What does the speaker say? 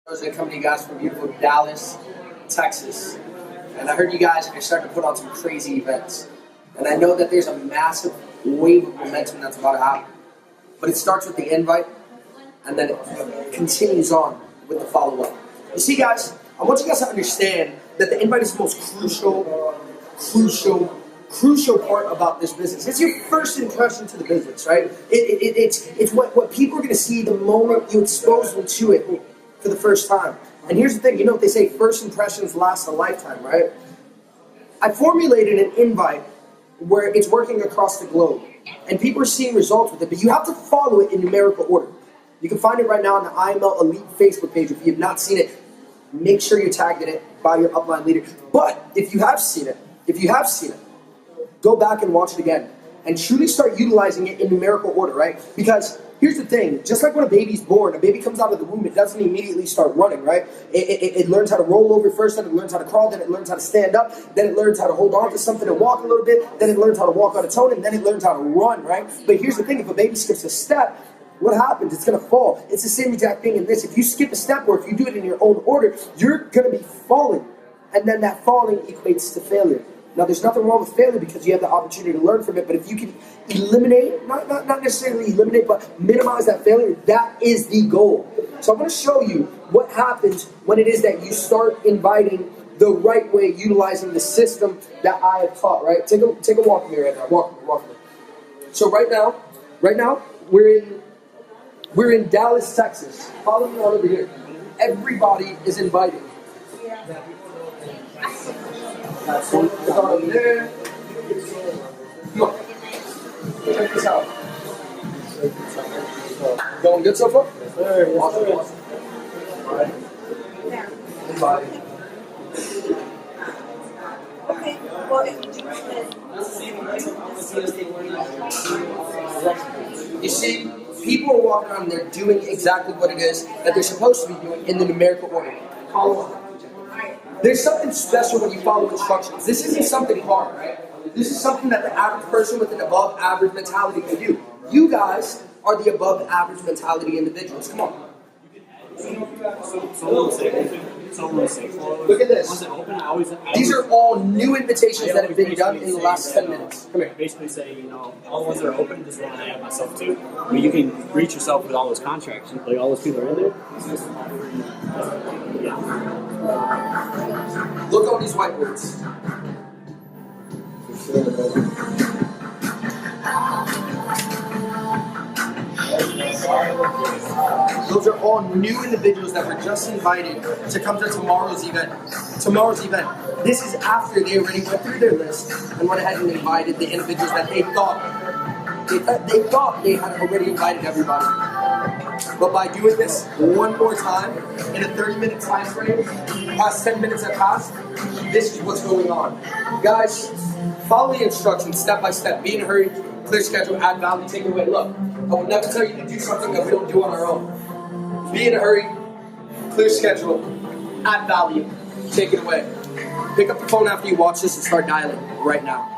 Rosa coming to you guys from beautiful Dallas, Texas. And I heard you guys are starting to put on some crazy events. And I know that there's a massive wave of momentum that's about to happen. But it starts with the invite, and then it continues on with the follow-up. You see, guys, I want you guys to understand that the invite is the most crucial part about this business. It's your first impression to the business, right? It's what people are going to see the moment you expose them to it for the first time. And here's the thing, you know what they say, first impressions last a lifetime, right? I formulated an invite where it's working across the globe, and people are seeing results with it, but you have to follow it in numerical order. You can find it right now on the IML Elite Facebook page. If you have not seen it, make sure you're tagged in it by your upline leader. But if you have seen it, go back and watch it again and truly start utilizing it in numerical order, right? Because here's the thing, just like when a baby's born, a baby comes out of the womb, it doesn't immediately start running, right? It learns how to roll over first, then it learns how to crawl, then it learns how to stand up, then it learns how to hold on to something and walk a little bit, then it learns how to walk on its own, and then it learns how to run, right? But here's the thing, if a baby skips a step, what happens? It's going to fall. It's the same exact thing in this. If you skip a step or if you do it in your own order, you're going to be falling. And then that falling equates to failure. Now, there's nothing wrong with failure because you have the opportunity to learn from it. But if you can eliminate, not necessarily eliminate, but minimize that failure, that is the goal. So I'm going to show you what happens when it is that you start inviting the right way, utilizing the system that I have taught, right? Take a walk with me right now. Walk with me. So right now, we're in Dallas, Texas. Follow me on over here. Everybody is invited. Over there. Come on. Check this out. Going good so far? Awesome. Alright. Invited. Okay. Well, if you see, people are walking around and they're doing exactly what it is that they're supposed to be doing in the numerical order. Follow up. There's something special when you follow instructions. This isn't something hard, right? This is something that the average person with an above average mentality can do. You guys are the above average mentality individuals. Come on. Look at this. These are all new invitations that have been done in the last 10 minutes. Come here. Basically say, all the ones that are open, just want to add myself to. I mean, you can reach yourself with all those contracts. Like, all those people are in there. Look at all these whiteboards. Those are all new individuals that were just invited to come to tomorrow's event. This is after they already went through their list and went ahead and invited the individuals that they thought they had already invited everybody. But by doing this one more time in a 30-minute time frame, past 10 minutes have passed, this is what's going on. Guys, follow the instructions step by step. Be in a hurry, clear schedule, add value, take it away. Look, I will never tell you to do something that we don't do on our own. Be in a hurry, clear schedule, add value, take it away. Pick up the phone after you watch this and start dialing right now.